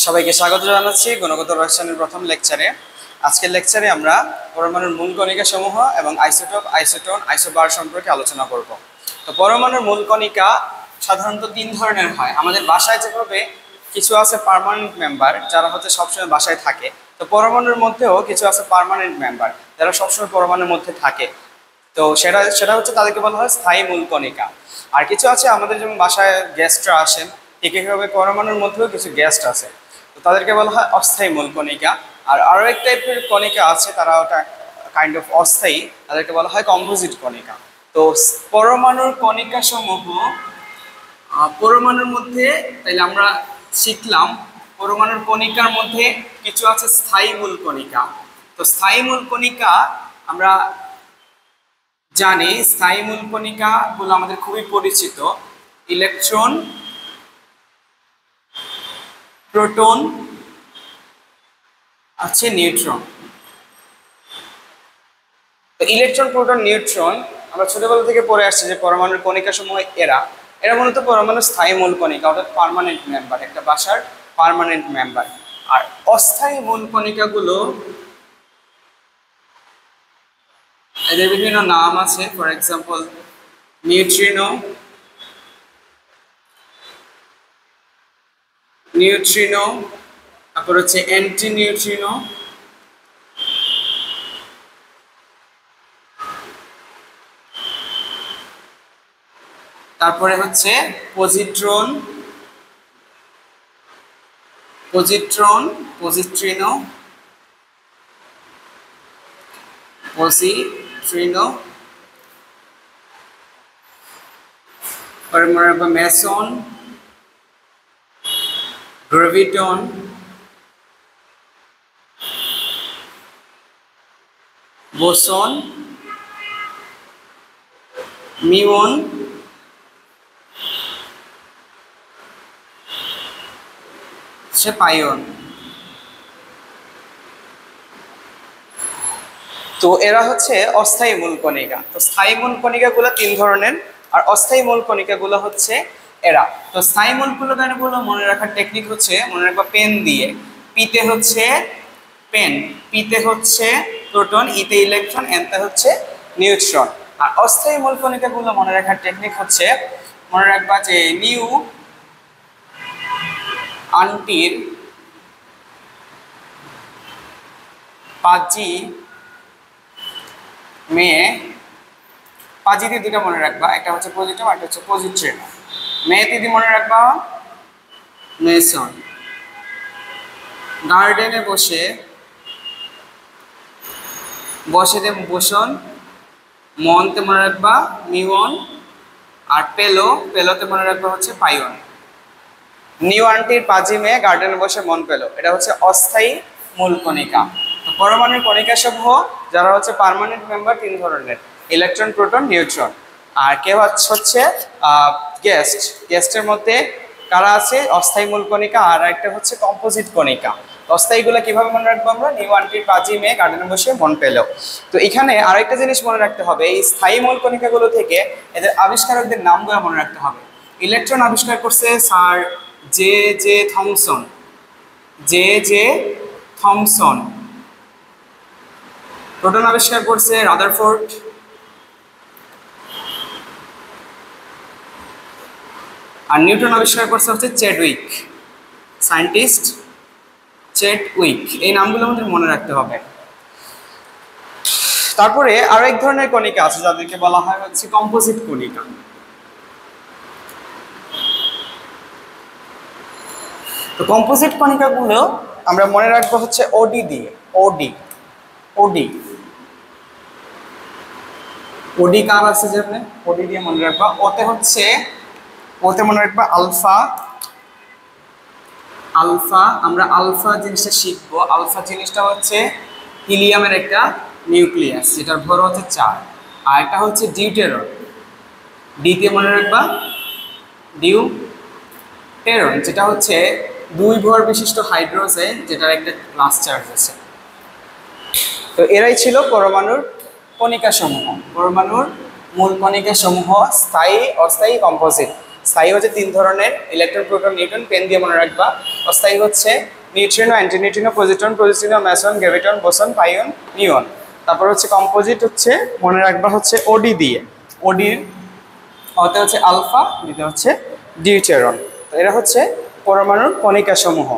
সবাইকে স্বাগত জানাচ্ছি গুণগত রসায়নের প্রথম লেকচারে। আজকের লেকচারে আমরা পরমাণুর মূল কণিকা সমূহ এবং আইসোটোপ, আইসোটোন, আইসোবার সম্পর্কে আলোচনা করব। তো পরমাণুর মূল কণিকা সাধারণত তিন ধরনের হয়। আমাদের বাসায় যেভাবে কিছু আছে পার্মানেন্ট মেম্বার, যারা হচ্ছে সবসময় বাসায় থাকে, তো পরমাণুর মধ্যেও কিছু আছে পার্মানেন্ট মেম্বার, যারা সবসময় পরমাণুর মধ্যে থাকে। তো সেটা সেটা হচ্ছে তাদেরকে বলা হয় স্থায়ী মূল কণিকা। আর কিছু আছে আমাদের যেমন বাসায় গেস্টরা আসেন, ঠিক এইভাবে পরমাণুর মধ্যেও কিছু গেস্ট আছে, তো তাদেরকে বলা হয় অস্থায়ী মূল কণিকা। আর আরও এক টাইপের কণিকা আছে, তারা ওটা কাইন্ড অফ অস্থায়ী, তাদেরকে বলা হয় কম্পোজিট কণিকা। তো পরমাণুর কণিকা সমূহ পরমাণুর মধ্যে, তাইলে আমরা শিখলাম পরমাণুর কণিকার মধ্যে কিছু আছে স্থায়ী মূল কণিকা। তো স্থায়ী মূল কণিকা আমরা জানি, স্থায়ী মূল কণিকাগুলো আমাদের খুবই পরিচিত: ইলেকট্রন, প্রোটন, আছে নিউট্রন। তো ইলেকট্রন, প্রোটন, নিউট্রন আমরা ছোটবেলা থেকে পড়ে আসছি যে পরমাণুর কণিকা সমূহ এরা এরা মূলত পরমাণুর স্থায়ী মূল কণিকা, অর্থাৎ পার্মানেন্ট মেম্বার, একটা বাসার পার্মানেন্ট মেম্বার। আর অস্থায়ী মূল কণিকাগুলো, এদের বিভিন্ন নাম আছে। ফর এক্সাম্পল নিউট্রিনো, নিউট্রিনো, তারপর হচ্ছে অ্যান্টি নিউট্রিনো, তারপরে হচ্ছে positron, positron, positrino, positrino, meson, graviton, boson, muon, pion. তো এরা হচ্ছে অস্থায়ী মূল কণিকা। তো স্থায়ী মূল কণিকাগুলো তিন ধরনের, আর অস্থায়ী মূল কণিকাগুলো হচ্ছে এরা। তো স্থায়ী মূল কণিকাগুলো মনে রাখার টেকনিক হচ্ছে, মনে রাখবা পেন দিয়ে। পিতে হচ্ছে পেন, পিতে হচ্ছে প্রোটন, ইতে ইলেকট্রন, এনতে হচ্ছে নিউট্রন। আর অস্থায়ী মূল কণিকাগুলো মনে রাখার টেকনিক হচ্ছে, মনে রাখবা যে নিউ আন্টির পাজি মেয়ে, পাজিতে দুটো মনে রাখবা, একটা হচ্ছে পজিটিভ আর একটা হচ্ছে পজিট্রিন। মেয়েতে দি মনে রাখবা মেসন। গার্ডেনে বসে, বসে দে বোসন, মনতে মনে রাখবা মিউন। আর পেলো, পেলোতে মনে রাখবা হচ্ছে পাইন। নিউ আন্টির পাজি মেয়ে, গার্ডেনে বসে মন পেলো, এটা হচ্ছে অস্থায়ী মূল কণিকা। তো পরমাণুর কণিকা সমূহ যারা হচ্ছে পার্মানেন্ট মেম্বার তিন ধরনের: ইলেকট্রন, প্রোটন, নিউট্রন। আর কেউ হচ্ছে গেস্ট। গেস্টের মধ্যে কারা আছে? অস্থায়ী মূল কণিকা, আর একটা হচ্ছে কম্পোজিট কণিকা। অস্থায়ীগুলো কিভাবে মনে রাখবো আমরা? নিউ আন্টির পাজি মেয়ে, গার্ডেনে বসে মন পেলো। তো এখানে আরেকটা জিনিস মনে রাখতে হবে, এই স্থায়ী মূল কণিকাগুলো থেকে এদের আবিষ্কারকদের নামগুলো মনে রাখতে হবে। ইলেকট্রন আবিষ্কার করছে sir J J Thomson, J J Thomson. Proton আবিষ্কার করছে রাদারফোর্ড। আর নিউট্রন আবিষ্কার করছে হচ্ছে চেডউইক, সায়েন্টিস্ট চেডউইক। এই নামগুলো আমাদের মনে রাখতে হবে। তারপরে আরো এক ধরনের কণিকা আছে যাদেরকে বলা হয় হচ্ছে কম্পোজিট কণিকা। তো কম্পোজিট কণিকাগুলো আমরা মনে রাখবো হচ্ছে ওডি দিয়ে। ওডি, ওডি, ওডি কার আছে যে আপনি ওডি দিয়ে মনে রাখবা। ওতে হচ্ছে, ওতে মনে রাখবা আলফা। আলফা, আমরা আলফা জিনিসটা শিখবো। আলফা জিনিসটা হচ্ছে হিলিয়ামের একটা নিউক্লিয়াস, যেটার ভর হচ্ছে 4। আর একটা হচ্ছে ডিউটেরন, ডিতে মনে রাখবা ডিউটেরন, যেটা হচ্ছে 2 ভর বিশিষ্ট হাইড্রোজেন, যেটার একটা প্লাস চার্জ আছে। তো এরাই ছিল পরমাণুর কণিকা সমূহ, পরমাণুর মূল কণিকা সমূহ: স্থায়ী, অস্থায়ী, কম্পোজিট। স্থায়ী হচ্ছে 3 ধরনের, ইলেকট্রন, প্রোটন, নিউট্রন, পেন দিয়ে মনে রাখবা। অস্থায়ী হচ্ছে neutrino, অ্যান্টিনিউট্রিনো, positron, পজিট্রিনো, meson, graviton, boson, পাইয়ন, নিউন। তারপর হচ্ছে কম্পোজিট হচ্ছে মনে রাখবা হচ্ছে ওডি দিয়ে। ওডির অতে হচ্ছে আলফা, দ্বিতীয় হচ্ছে ডিউটেরন। তো এরা হচ্ছে পরমাণুর কণিকা সমূহ।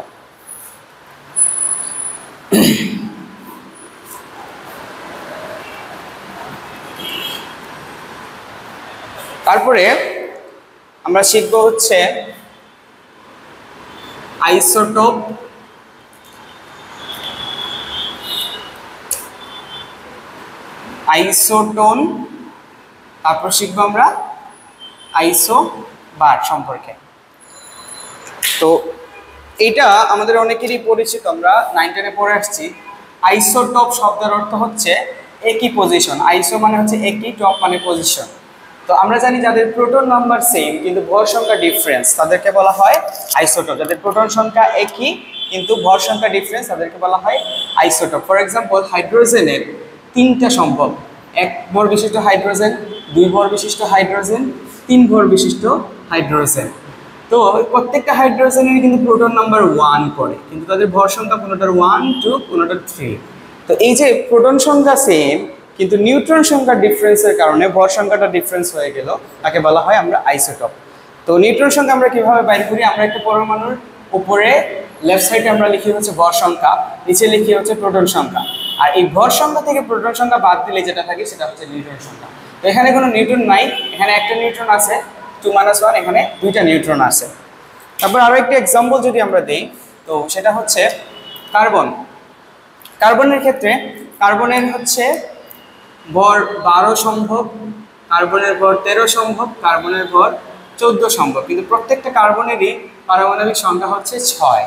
তারপরে আমরা শিখবো হচ্ছে আইসোটোপ, আইসোটোন, তারপর শিখবো আমরা আইসোবার সম্পর্কে। তো এটা আমাদের অনেকেরই পরিচিত, আমরা 9 10-এ পড়ে আসছি। আইসোটোপ শব্দের অর্থ হচ্ছে একই পজিশন। আইসো মানে হচ্ছে একই, টপ মানে পজিশন। তো আমরা জানি যাদের প্রোটন নাম্বার সেম কিন্তু ভর সংখ্যা ডিফারেন্স তাদেরকে বলা হয় আইসোটোপ। যাদের প্রোটন সংখ্যা একই কিন্তু ভর সংখ্যা ডিফারেন্স তাদেরকে বলা হয় আইসোটোপ। ফর এক্সাম্পল, হাইড্রোজেনের 3টা সম্ভব, 1 ভর বিশিষ্ট হাইড্রোজেন, 2 ভর বিশিষ্ট হাইড্রোজেন, 3 ভর বিশিষ্ট হাইড্রোজেন। তো প্রত্যেকটা হাইড্রোজেনের কিন্তু প্রোটন নাম্বার 1 করে, কিন্তু তাদের ভর সংখ্যা কোনোটার 1 2 কোনোটার 3। তো এই যে প্রোটন সংখ্যা সেম কিন্তু নিউট্রন সংখ্যা ডিফারেন্সের কারণে ভর সংখ্যাটা ডিফারেন্স হয়ে গেল, তাকে বলা হয় আমরা আইসোটোপ। তো নিউট্রন সংখ্যা আমরা কিভাবে বাইর করি? আমরা একটা পরমাণুর উপরে লেফট সাইডে আমরা লিখি হচ্ছে ভর সংখ্যা, নিচে লিখি হচ্ছে প্রোটন সংখ্যা। আর এই ভর সংখ্যা থেকে প্রোটন সংখ্যা বাদ দিলে যেটা থাকে সেটা হচ্ছে নিউট্রন সংখ্যা। তো এখানে কোনো নিউট্রন নাই, এখানে একটা নিউট্রন আছে, 2 - 1, এখানে 2টা নিউট্রন আছে। তারপর আরো একটা এক্সাম্পল যদি আমরা দিই, তো সেটা হচ্ছে কার্বন। কার্বনের ক্ষেত্রে কার্বনের হচ্ছে ভর 12 সম্ভব, কার্বনের ভর 13 সম্ভব, কার্বনের ভর 14 সম্ভব, কিন্তু প্রত্যেকটা কার্বনেরই পারমাণবিক সংখ্যা হচ্ছে 6।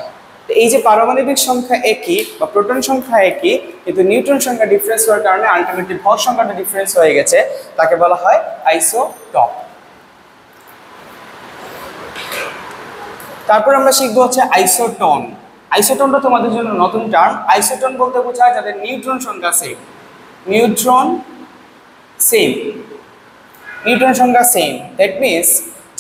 তো এই যে পারমাণবিক সংখ্যা একই বা প্রোটন সংখ্যা একই কিন্তু নিউট্রন সংখ্যা ডিফারেন্স হওয়ার কারণে আলটিমেটলি ভর সংখ্যাটা ডিফারেন্স হয়ে গেছে, তাকে বলা হয় আইসোটপ। তারপর আমরা শিখবো হচ্ছে আইসোটোন। আইসোটোনটা তোমাদের জন্য নতুন টার্ম। আইসোটোন বলতে বোঝায় যাদের নিউট্রন সংখ্যা সেম, নিউট্রন সেম, নিউট্রন সংখ্যা সেম। দ্যাট মিনস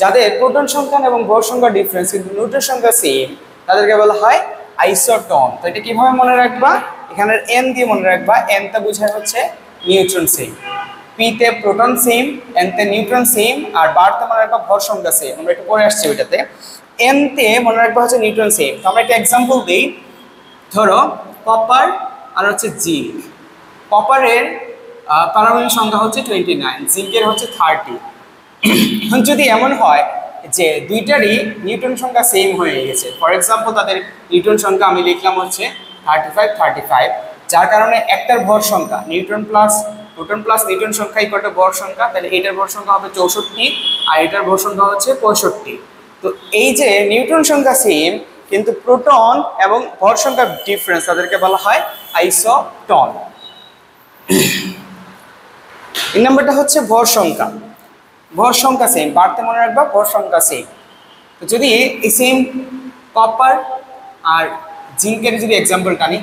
যাদের প্রোটন সংখ্যা এবং ভর সংখ্যা ডিফারেন্স কিন্তু নিউট্রন সংখ্যা সেম, তাদেরকে বলা হয় আইসোটোন। তো এটা কিভাবে মনে রাখবা? এখানের এন দিয়ে মনে রাখবা। এনটা বোঝায় হচ্ছে নিউট্রন সেম, পিতে প্রোটন সেম, এনতে নিউট্রন সেম, আর বারতে মনে রাখবা ভর সংখ্যা সেম। আমরা একটু পরে আসছি ওইটাতে। এনতে মনে রাখবা হচ্ছে নিউট্রন সেম। তো আমরা একটা এক্সাম্পল দিই। ধরো কপার আর হচ্ছে জিঙ্ক। কপারের পারমাণবিক সংখ্যা হচ্ছে 29, জিঙ্কের হচ্ছে 30। এখন যদি এমন হয় যে দুইটারই নিউট্রন সংখ্যা সেম হয়ে গেছে, ফর এক্সাম্পল তাদের নিউট্রন সংখ্যা আমি লিখলাম হচ্ছে 35, যার কারণে একটার ভর সংখ্যা neutron plus proton plus neutron সংখ্যা ইকুয়াল টু ভর সংখ্যা, তাহলে এটার ভর সংখ্যা হবে 64 আর এটার ভর সংখ্যা হচ্ছে 65। তো এই যে নিউট্রন সংখ্যা সেম কিন্তু প্রোটন এবং ভর সংখ্যা ডিফারেন্স, তাদেরকে বলা হয় আইসোটোন। এই নাম্বারটা হচ্ছে ভর সংখ্যা। ভর সংখ্যা সেম, বাড়তে মনে রাখবা ভর সংখ্যা সেম। তো যদি এই সেম কপার আর জিঙ্কের যদি এক্সাম্পল টানি,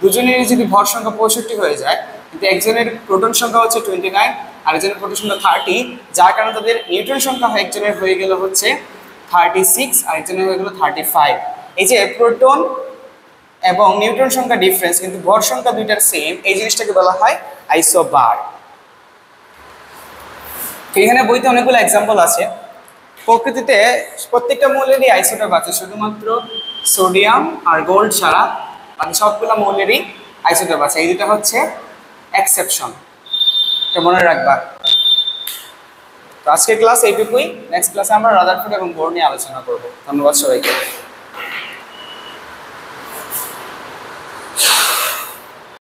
দুজনেরই যদি ভর সংখ্যা 65 হয়ে যায় কিন্তু একজনের প্রোটন সংখ্যা হচ্ছে 29 আর একজনের প্রোটন সংখ্যা 30, যার কারণে তাদের নিউট্রন সংখ্যা একজনের হয়ে গেল হচ্ছে 36 আর একজনের হয়ে গেল 35। এই যে প্রোটন এবং নিউট্রন সংখ্যা ডিফারেন্স কিন্তু ভর সংখ্যা দুইটার সেম, এই জিনিসটাকে বলা হয় আইসোবার। এখানে বইতে অনেকগুলো এক্সাম্পল আছে। প্রকৃতিতে প্রত্যেকটা মৌলেরই আইসোটোপ আছে, শুধুমাত্র সোডিয়াম আর গোল্ড ছাড়া বাকি সবগুলো মৌলেরই আইসোটোপ আছে। এই দুটো হচ্ছে এক্সেপশন, এটা মনে রাখবা। তো আজকের ক্লাস এইটুকুই। নেক্সট ক্লাসে আমরা রাদারফোর্ড এবং বোর নিয়ে আলোচনা করব। ধন্যবাদ সবাইকে।